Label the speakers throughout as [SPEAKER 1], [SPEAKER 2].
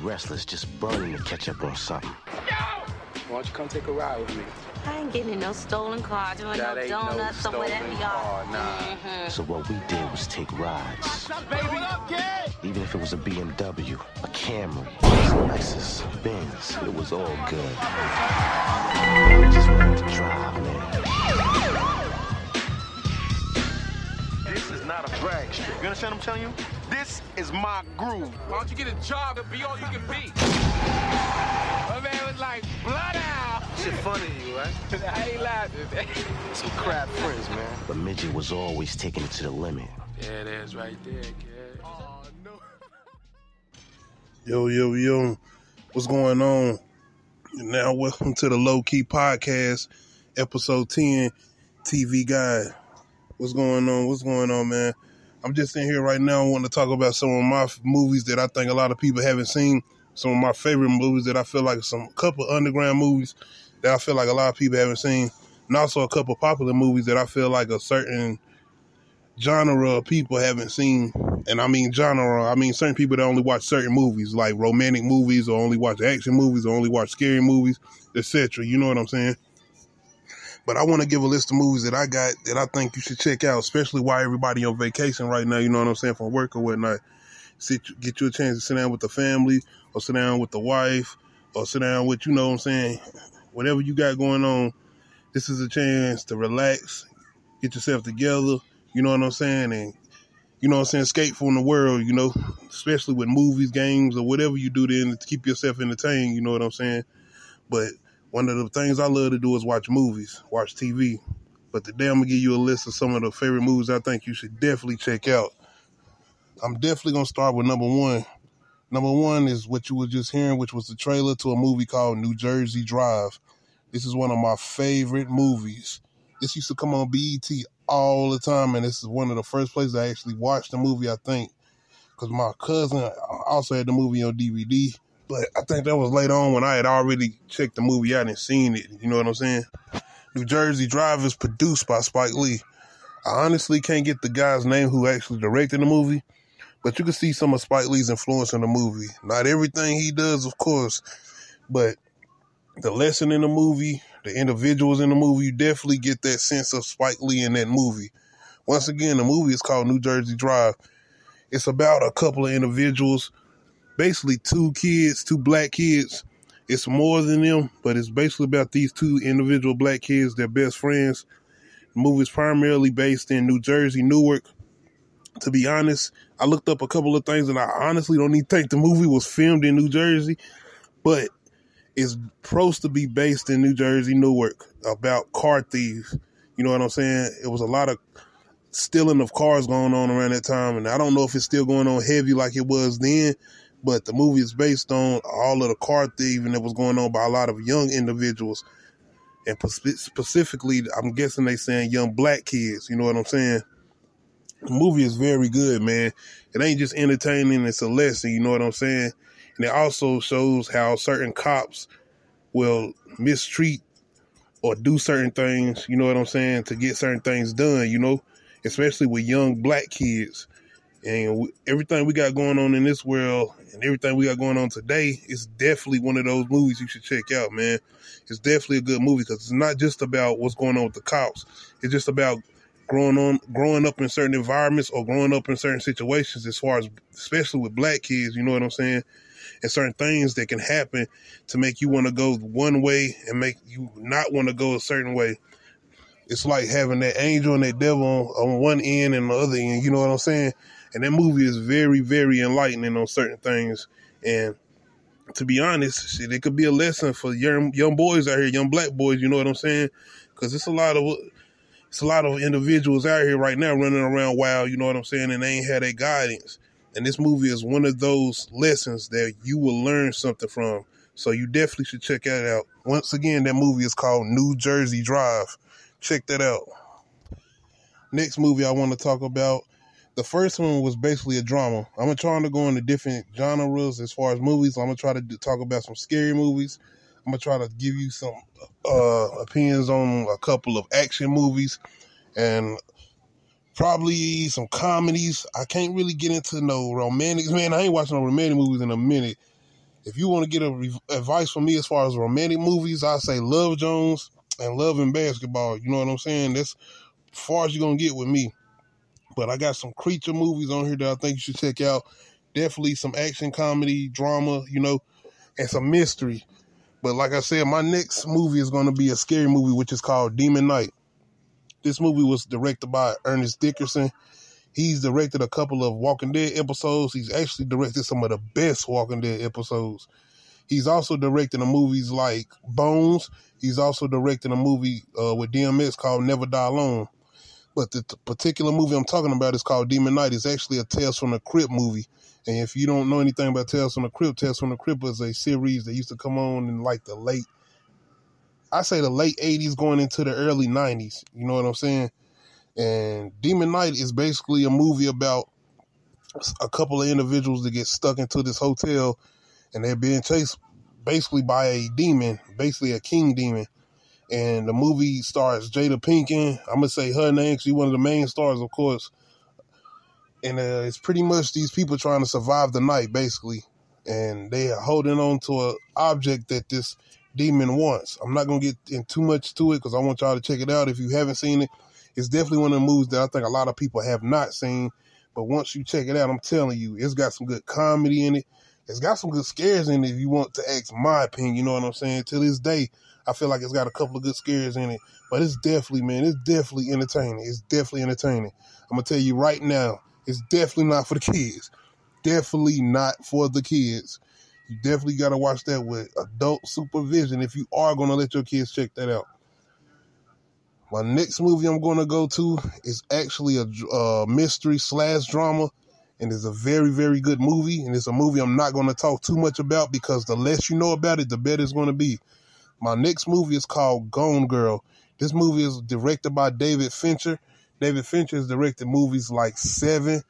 [SPEAKER 1] restless, just burning to catch up on something.
[SPEAKER 2] Why don't you come take a ride with me?
[SPEAKER 3] I ain't getting in no stolen car, doing no donuts or whatever y'all.
[SPEAKER 2] Nah.
[SPEAKER 1] So what we did was take rides. Even if it was a BMW, a Camry, a Lexus, a Benz, it was all good. We just wanted to drive, man.
[SPEAKER 4] This is not a brag strip. You understand what I'm telling you? This is my groove.
[SPEAKER 2] Why don't you get a job to be all you can be? My man was like, blood out.
[SPEAKER 4] Shit funny to you, right?
[SPEAKER 2] I ain't laughing.
[SPEAKER 4] Some crap friends, man.
[SPEAKER 1] But Midget was always taking it to the limit.
[SPEAKER 2] There it is right there, kid. Oh,
[SPEAKER 5] Yo,
[SPEAKER 2] no.
[SPEAKER 5] what's going on? And now welcome to the Low Key Podcast, episode 10, TV Guide. What's going on, man? I'm just in here right now. I want to talk about some of my movies that I think a lot of people haven't seen. Some of my favorite movies that I feel like couple underground movies that I feel like a lot of people haven't seen. And also a couple popular movies that I feel like a certain genre of people haven't seen. And I mean genre, I mean certain people that only watch certain movies, like romantic movies, or only watch action movies, or only watch scary movies, etc. You know what I'm saying? But I want to give a list of movies that I got that I think you should check out, especially while everybody on vacation right now, you know what I'm saying, from work or whatnot. Get you a chance to sit down with the family, or sit down with the wife, or sit down with, you know what I'm saying, whatever you got going on. This is a chance to relax, get yourself together, you know what I'm saying, and, you know what I'm saying, escape from the world, you know, especially with movies, games, or whatever you do to keep yourself entertained, you know what I'm saying. But one of the things I love to do is watch movies, watch TV. But today I'm going to give you a list of some of the favorite movies I think you should definitely check out. I'm definitely going to start with number one. Number one is what you were just hearing, which was the trailer to a movie called New Jersey Drive. This is one of my favorite movies. This used to come on BET all the time, and this is one of the first places I actually watched the movie, I think, because my cousin also had the movie on DVD. But I think that was later on when I had already checked the movie out and seen it. You know what I'm saying? New Jersey Drive is produced by Spike Lee. I honestly can't get the guy's name who actually directed the movie, but you can see some of Spike Lee's influence in the movie. Not everything he does, of course, but the lesson in the movie, the individuals in the movie, you definitely get that sense of Spike Lee in that movie. Once again, the movie is called New Jersey Drive. It's about a couple of individuals, basically two black kids. It's more than them, but it's basically about these two individual black kids, they're best friends. The movie is primarily based in New Jersey, Newark. To be honest, I looked up a couple of things, and I honestly don't even think the movie was filmed in New Jersey, but it's supposed to be based in New Jersey, Newark, about car thieves. You know what I'm saying? It was a lot of stealing of cars going on around that time, and I don't know if it's still going on heavy like it was then, but the movie is based on all of the car thieving that was going on by a lot of young individuals. And specifically, I'm guessing they saying young black kids, you know what I'm saying? The movie is very good, man. It ain't just entertaining, it's a lesson, you know what I'm saying? And it also shows how certain cops will mistreat or do certain things, you know what I'm saying, to get certain things done, you know, especially with young black kids. And everything we got going on in this world and everything we got going on today is definitely one of those movies you should check out, man. It's definitely a good movie because it's not just about what's going on with the cops. It's just about growing up in certain environments or growing up in certain situations, as far as especially with black kids, you know what I'm saying? And certain things that can happen to make you want to go one way and make you not want to go a certain way. It's like having that angel and that devil on one end and the other end, you know what I'm saying? And that movie is very, very enlightening on certain things. And to be honest, it could be a lesson for young boys out here, young black boys, you know what I'm saying? Because it's a lot of individuals out here right now running around wild, you know what I'm saying? And they ain't had that guidance. And this movie is one of those lessons that you will learn something from. So you definitely should check that out. Once again, that movie is called New Jersey Drive. Check that out. Next movie I want to talk about. The first one was basically a drama. I'm trying to go into different genres as far as movies. I'm going to try to talk about some scary movies. I'm going to try to give you some opinions on a couple of action movies and probably some comedies. I can't really get into no romantics. Man, I ain't watching no romantic movies in a minute. If you want to get advice from me as far as romantic movies, I say Love Jones and Love and Basketball. You know what I'm saying? That's as far as you're going to get with me. But I got some creature movies on here that I think you should check out. Definitely some action, comedy, drama, and some mystery. But like I said, my next movie is going to be a scary movie, which is called Demon Knight. This movie was directed by Ernest Dickerson. He's directed a couple of Walking Dead episodes. He's actually directed some of the best Walking Dead episodes. He's also directed the movies like Bones. He's also directed a movie with DMX called Never Die Alone. But the particular movie I'm talking about is called Demon Knight. It's actually a Tales from the Crypt movie. And if you don't know anything about Tales from the Crypt was a series that used to come on in like the late 80s going into the early 90s. You know what I'm saying? And Demon Knight is basically a movie about a couple of individuals that get stuck into this hotel and they're being chased basically by a demon, basically a king demon. And the movie stars Jada Pinkett. I'm going to say her name. She's one of the main stars, of course. And it's pretty much these people trying to survive the night, basically. And they are holding on to an object that this demon wants. I'm not going to get in too much to it because I want y'all to check it out if you haven't seen it. It's definitely one of the movies that I think a lot of people have not seen. But once you check it out, I'm telling you, it's got some good comedy in it. It's got some good scares in it if you want to ask my opinion, you know what I'm saying? To this day, I feel like it's got a couple of good scares in it. But it's definitely entertaining. It's definitely entertaining. I'm going to tell you right now, it's definitely not for the kids. Definitely not for the kids. You definitely got to watch that with adult supervision if you are going to let your kids check that out. My next movie I'm going to go to is actually a mystery/drama, and it's a very, very good movie, and it's a movie I'm not going to talk too much about because the less you know about it, the better it's going to be. My next movie is called Gone Girl. This movie is directed by David Fincher. David Fincher has directed movies like Seven.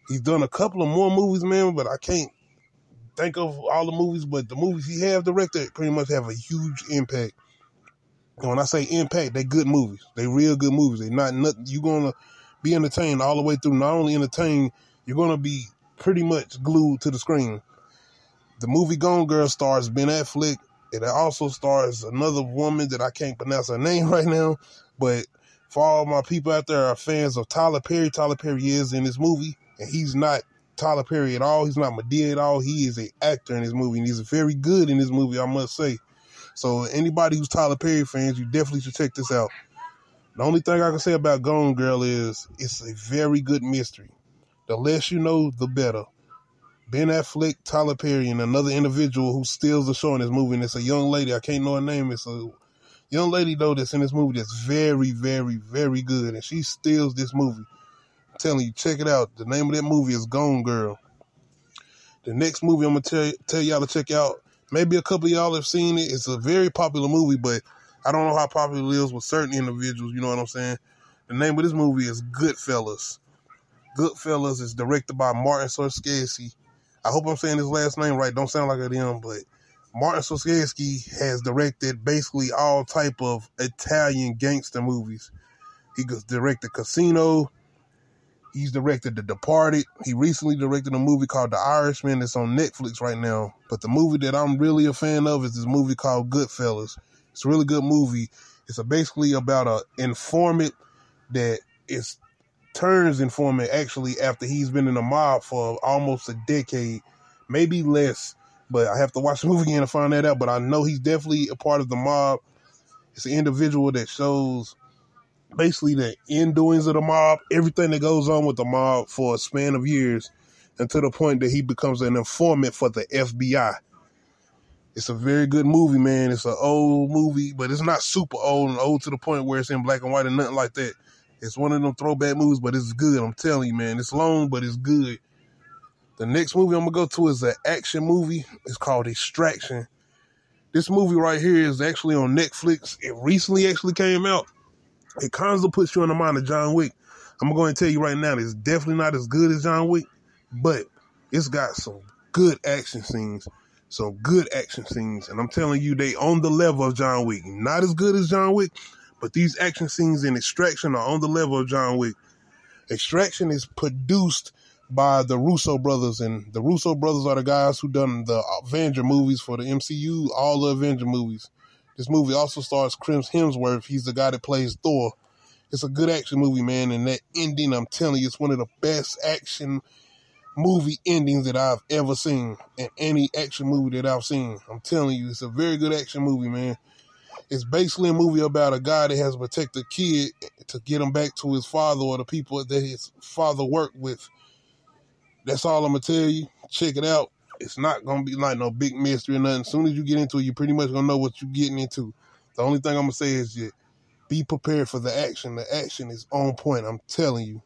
[SPEAKER 5] He's done a couple of more movies, man, but I can't think of all the movies, but the movies he have directed pretty much have a huge impact. And when I say impact, they're good movies. They're real good movies. They're not nothing. You're going to be entertained all the way through. Not only entertained, you're going to be pretty much glued to the screen. The movie Gone Girl stars Ben Affleck. It also stars another woman that I can't pronounce her name right now. But for all my people out there are fans of Tyler Perry, Tyler Perry is in this movie. And he's not Tyler Perry at all. He's not Madea at all. He is an actor in this movie. And he's very good in this movie, I must say. So anybody who's Tyler Perry fans, you definitely should check this out. The only thing I can say about Gone Girl is it's a very good mystery. The less you know, the better. Ben Affleck, Tyler Perry, and another individual who steals the show in this movie. And it's a young lady. I can't know her name. It's a young lady, though, that's in this movie that's very, very, very good. And she steals this movie. I'm telling you, check it out. The name of that movie is Gone Girl. The next movie I'm going to tell y'all to check out, maybe a couple of y'all have seen it. It's a very popular movie, but I don't know how popular it is with certain individuals. You know what I'm saying? The name of this movie is Goodfellas. Goodfellas is directed by Martin Scorsese. I hope I'm saying his last name right. Don't sound like a damn, but Martin Scorsese has directed basically all type of Italian gangster movies. He directed Casino. He's directed The Departed. He recently directed a movie called The Irishman that's on Netflix right now. But the movie that I'm really a fan of is this movie called Goodfellas. It's a really good movie. It's basically about an informant that turns informant actually after he's been in the mob for almost a decade, maybe less. But I have to watch the movie again to find that out. But I know he's definitely a part of the mob. It's an individual that shows basically the end-doings of the mob, everything that goes on with the mob for a span of years, and to the point that he becomes an informant for the FBI. It's a very good movie, man. It's an old movie, but it's not super old and old to the point where it's in black and white or nothing like that. It's one of them throwback movies, but it's good. I'm telling you, man. It's long, but it's good. The next movie I'm going to go to is an action movie. It's called Extraction. This movie right here is actually on Netflix. It recently actually came out. It kind of puts you in the mind of John Wick. I'm going to tell you right now, it's definitely not as good as John Wick, but it's got some good action scenes. Some good action scenes. And I'm telling you, they on the level of John Wick. Not as good as John Wick, but these action scenes in Extraction are on the level of John Wick. Extraction is produced by the Russo brothers, and the Russo brothers are the guys who done the Avenger movies for the MCU, all the Avenger movies. This movie also stars Chris Hemsworth. He's the guy that plays Thor. It's a good action movie, man, and that ending, I'm telling you, it's one of the best action movie endings that I've ever seen in any action movie that I've seen. I'm telling you, it's a very good action movie, man. It's basically a movie about a guy that has to protect a kid to get him back to his father or the people that his father worked with. That's all I'm going to tell you. Check it out. It's not going to be like no big mystery or nothing. As soon as you get into it, you're pretty much going to know what you're getting into. The only thing I'm going to say is that be prepared for the action. The action is on point. I'm telling you.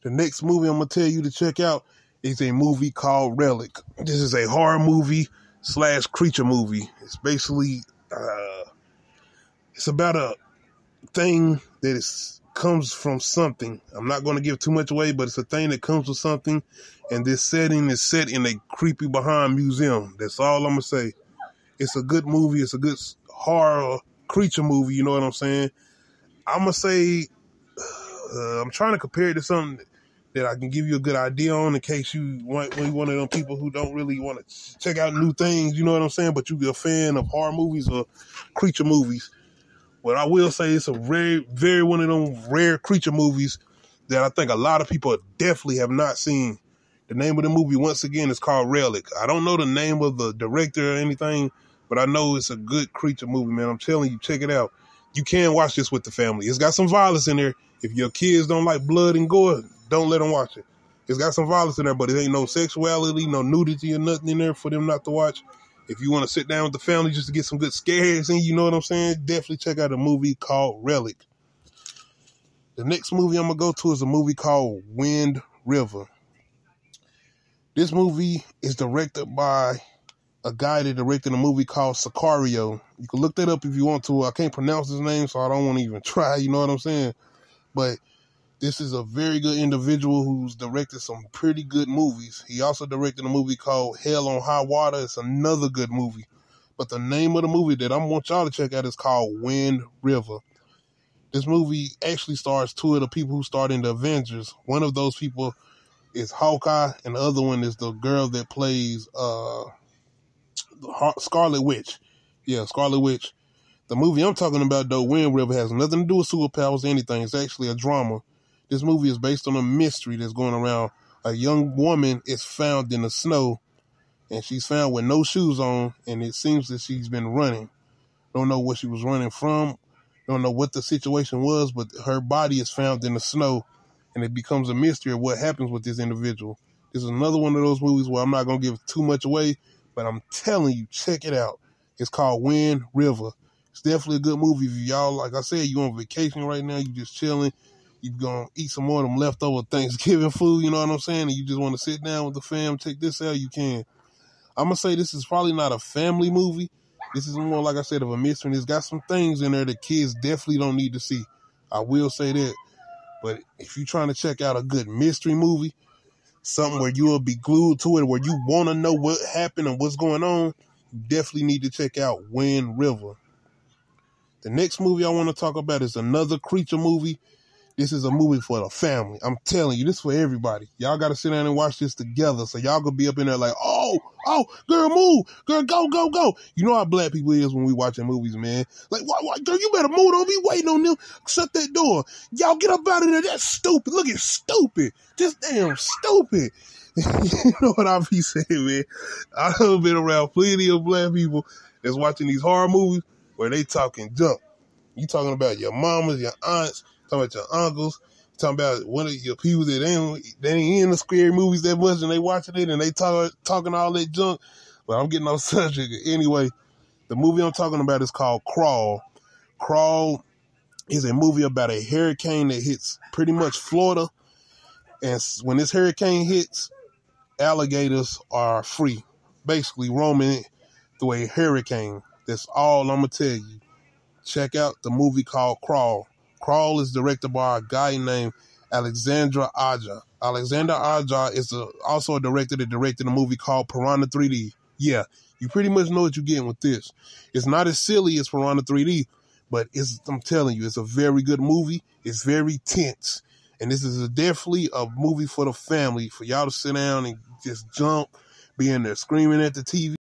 [SPEAKER 5] The next movie I'm going to tell you to check out is a movie called Relic. This is a horror movie / creature movie. It's basically, it's about a thing that comes from something. I'm not going to give too much away, but it's a thing that comes with something. And this setting is set in a creepy behind museum. That's all I'm going to say. It's a good movie. It's a good horror creature movie. You know what I'm saying? I'm going to say, I'm trying to compare it to something that I can give you a good idea on in case you want one of them people who don't really want to check out new things. You know what I'm saying? But you're a fan of horror movies or creature movies. What I will say, it's a very, very one of them rare creature movies that I think a lot of people definitely have not seen. The name of the movie, once again, is called Relic. I don't know the name of the director or anything, but I know it's a good creature movie, man. I'm telling you, check it out. You can watch this with the family. It's got some violence in there. If your kids don't like blood and gore, don't let them watch it. It's got some violence in there, but it ain't no sexuality, no nudity or nothing in there for them not to watch. If you want to sit down with the family just to get some good scares in, you know what I'm saying? Definitely check out a movie called Relic. The next movie I'm going to go to is a movie called Wind River. This movie is directed by a guy that directed a movie called Sicario. You can look that up if you want to. I can't pronounce his name, so I don't want to even try, you know what I'm saying? But this is a very good individual who's directed some pretty good movies. He also directed a movie called Hell on High Water. It's another good movie. But the name of the movie that I want y'all to check out is called Wind River. This movie actually stars two of the people who starred in the Avengers. One of those people is Hawkeye, and the other one is the girl that plays Scarlet Witch. Yeah, Scarlet Witch. The movie I'm talking about, though, Wind River, has nothing to do with superpowers or anything. It's actually a drama. This movie is based on a mystery that's going around. A young woman is found in the snow, and she's found with no shoes on, and it seems that she's been running. Don't know what she was running from. Don't know what the situation was, but her body is found in the snow, and it becomes a mystery of what happens with this individual. This is another one of those movies where I'm not going to give too much away, but I'm telling you, check it out. It's called Wind River. It's definitely a good movie. If y'all, like I said, you're on vacation right now, you just chilling, you're going to eat some more of them leftover Thanksgiving food, you know what I'm saying? And you just want to sit down with the fam, check this out, you can. I'm going to say this is probably not a family movie. This is more, like I said, of a mystery. And it's got some things in there that kids definitely don't need to see. I will say that. But if you're trying to check out a good mystery movie, something where you will be glued to it, where you want to know what happened and what's going on, you definitely need to check out Wind River. The next movie I want to talk about is another creature movie. This is a movie for the family. I'm telling you, this is for everybody. Y'all got to sit down and watch this together so y'all could be up in there like, oh, girl, move. Girl, go. You know how black people is when we watching movies, man. Like, what, girl, you better move. Don't be waiting on them. Shut that door. Y'all get up out of there. That's stupid. Look, it's stupid. Just damn stupid. You know what I be saying, man? I've been around plenty of black people that's watching these horror movies where they talking junk. You talking about your mamas, your aunts, talking about your uncles, talking about one of your people that ain't in the scary movies that much and they watching it and they talking all that junk. But I'm getting off subject. Anyway, the movie I'm talking about is called Crawl. Crawl is a movie about a hurricane that hits pretty much Florida. And when this hurricane hits, alligators are free, basically roaming through a hurricane. That's all I'm going to tell you. Check out the movie called Crawl. Crawl is directed by a guy named Alexandre Aja. Alexandre Aja is also a director that directed a movie called Piranha 3D. Yeah, you pretty much know what you're getting with this. It's not as silly as Piranha 3D, but I'm telling you, it's a very good movie. It's very tense. And this is definitely a movie for the family, for y'all to sit down and just jump, be in there screaming at the TV.